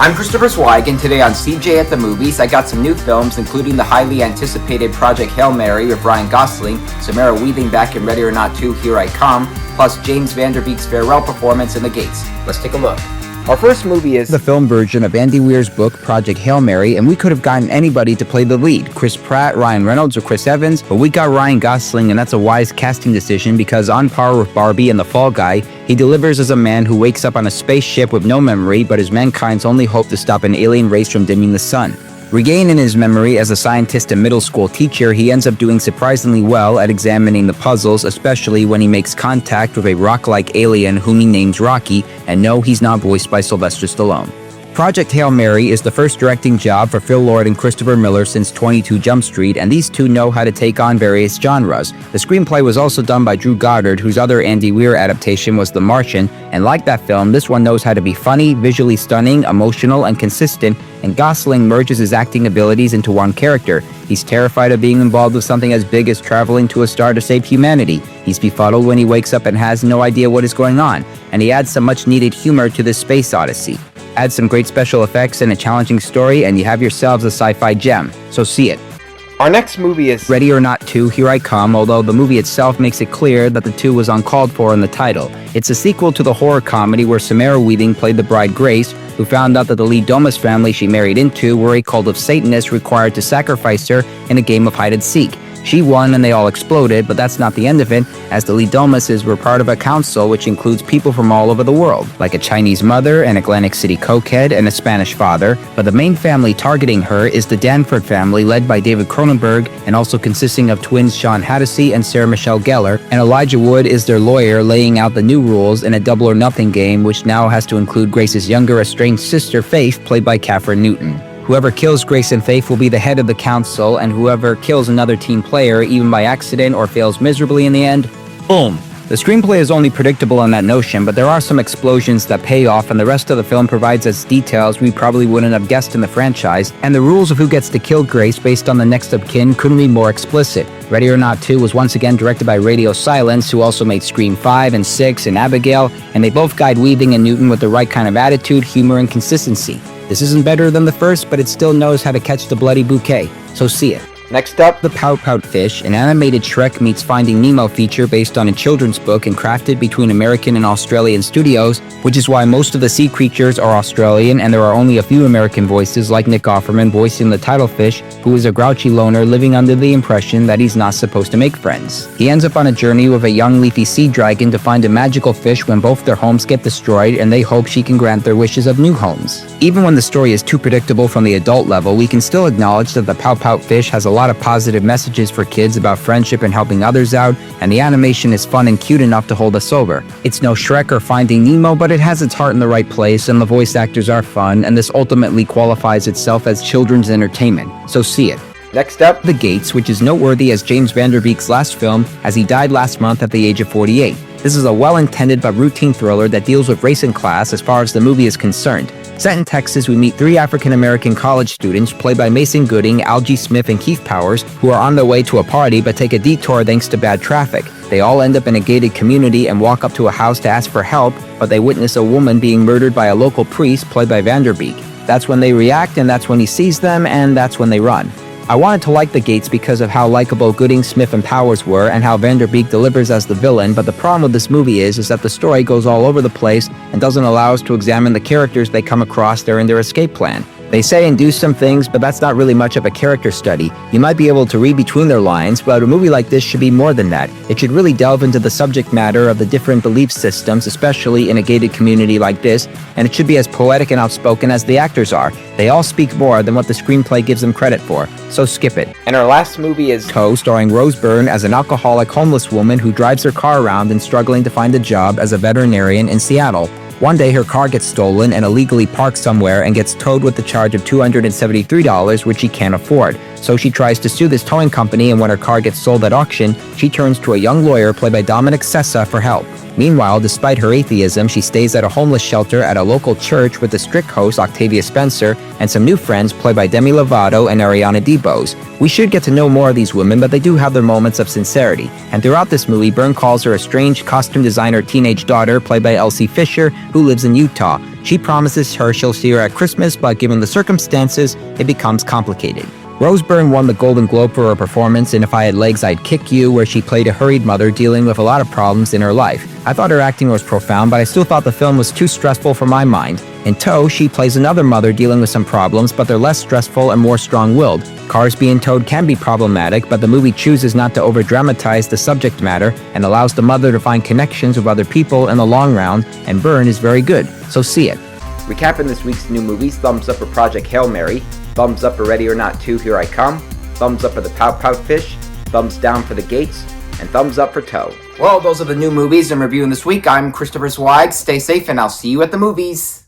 I'm Christopher Zweig, and today on CJ at the Movies, I got some new films, including the highly anticipated Project Hail Mary with Ryan Gosling, Samara weaving back in Ready or Not 2, Here I Come, plus James Van Der Beek's farewell performance in The Gates. Let's take a look. Our first movie is the film version of Andy Weir's book, Project Hail Mary, and we could have gotten anybody to play the lead, Chris Pratt, Ryan Reynolds, or Chris Evans, but we got Ryan Gosling, and that's a wise casting decision because on par with Barbie and The Fall Guy, he delivers as a man who wakes up on a spaceship with no memory, but is mankind's only hope to stop an alien race from dimming the sun. Regaining his memory as a scientist and middle school teacher, he ends up doing surprisingly well at examining the puzzles, especially when he makes contact with a rock-like alien whom he names Rocky, and no, he's not voiced by Sylvester Stallone. Project Hail Mary is the first directing job for Phil Lord and Christopher Miller since 22 Jump Street, and these two know how to take on various genres. The screenplay was also done by Drew Goddard, whose other Andy Weir adaptation was The Martian, and like that film, this one knows how to be funny, visually stunning, emotional, and consistent, and Gosling merges his acting abilities into one character. He's terrified of being involved with something as big as traveling to a star to save humanity. He's befuddled when he wakes up and has no idea what is going on, and he adds some much-needed humor to this space odyssey. Add some great special effects and a challenging story, and you have yourselves a sci-fi gem. So see it. Our next movie is Ready or Not 2, Here I Come, although the movie itself makes it clear that the 2 was uncalled for in the title. It's a sequel to the horror comedy where Samara Weaving played the bride Grace, who found out that the Lee Domus family she married into were a cult of Satanists required to sacrifice her in a game of hide-and-seek. She won and they all exploded, but that's not the end of it, as the Lee Domuses were part of a council which includes people from all over the world, like a Chinese mother, an Atlantic City cokehead, and a Spanish father, but the main family targeting her is the Danford family led by David Cronenberg and also consisting of twins Sean Hattasey and Sarah Michelle Gellar, and Elijah Wood is their lawyer laying out the new rules in a double or nothing game which now has to include Grace's younger estranged sister Faith, played by Kathryn Newton. Whoever kills Grace and Faith will be the head of the council, and whoever kills another team player, even by accident or fails miserably in the end, boom. The screenplay is only predictable on that notion, but there are some explosions that pay off, and the rest of the film provides us details we probably wouldn't have guessed in the franchise, and the rules of who gets to kill Grace based on the next of kin couldn't be more explicit. Ready or Not 2 was once again directed by Radio Silence, who also made Scream 5 and 6 and Abigail, and they both guide Weaving and Newton with the right kind of attitude, humor, and consistency. This isn't better than the first, but it still knows how to catch the bloody bouquet, so see it. Next up, the Pout-Pout Fish, an animated Shrek meets Finding Nemo feature based on a children's book and crafted between American and Australian studios, which is why most of the sea creatures are Australian and there are only a few American voices like Nick Offerman voicing the title fish, who is a grouchy loner living under the impression that he's not supposed to make friends. He ends up on a journey with a young leafy sea dragon to find a magical fish when both their homes get destroyed, and they hope she can grant their wishes of new homes. Even when the story is too predictable from the adult level, we can still acknowledge that the Pout-Pout Fish has a lot of positive messages for kids about friendship and helping others out, and the animation is fun and cute enough to hold us over. It's no Shrek or Finding Nemo, but it has its heart in the right place, and the voice actors are fun, and this ultimately qualifies itself as children's entertainment. So see it. Next up, The Gates, which is noteworthy as James Van Der Beek's last film, as he died last month at the age of 48. This is a well-intended but routine thriller that deals with race and class as far as the movie is concerned. Set in Texas, we meet 3 African-American college students, played by Mason Gooding, Algie Smith, and Keith Powers, who are on their way to a party but take a detour thanks to bad traffic. They all end up in a gated community and walk up to a house to ask for help, but they witness a woman being murdered by a local priest, played by Van Der Beek. That's when they react, and that's when he sees them, and that's when they run. I wanted to like The Gates because of how likable Gooding, Smith, and Powers were, and how Van Der Beek delivers as the villain, but the problem with this movie is that the story goes all over the place and doesn't allow us to examine the characters they come across during their escape plan. They say and do some things, but that's not really much of a character study. You might be able to read between their lines, but a movie like this should be more than that. It should really delve into the subject matter of the different belief systems, especially in a gated community like this, and it should be as poetic and outspoken as the actors are. They all speak more than what the screenplay gives them credit for, so skip it. And our last movie is Toe, starring Rose Byrne as an alcoholic homeless woman who drives her car around and struggling to find a job as a veterinarian in Seattle. One day her car gets stolen and illegally parked somewhere and gets towed with the charge of $273, which she can't afford. So she tries to sue this towing company, and when her car gets sold at auction, she turns to a young lawyer played by Dominic Sessa for help. Meanwhile, despite her atheism, she stays at a homeless shelter at a local church with the strict host Octavia Spencer and some new friends played by Demi Lovato and Ariana DeBose. We should get to know more of these women, but they do have their moments of sincerity. And throughout this movie, Byrne calls her a strange costume designer teenage daughter played by Elsie Fisher, who lives in Utah. She promises her she'll see her at Christmas, but given the circumstances, it becomes complicated. Rose Byrne won the Golden Globe for her performance in If I Had Legs, I'd Kick You, where she played a hurried mother dealing with a lot of problems in her life. I thought her acting was profound, but I still thought the film was too stressful for my mind. In Tow, she plays another mother dealing with some problems, but they're less stressful and more strong-willed. Cars being towed can be problematic, but the movie chooses not to over-dramatize the subject matter and allows the mother to find connections with other people in the long run, and Byrne is very good, so see it. Recapping this week's new movies, thumbs up for Project Hail Mary, thumbs up for Ready or Not 2, Here I Come, thumbs up for the Pout-Pout Fish, thumbs down for The Gates, and thumbs up for Tow. Well, those are the new movies I'm reviewing this week. I'm Christopher Swag. Stay safe, and I'll see you at the movies.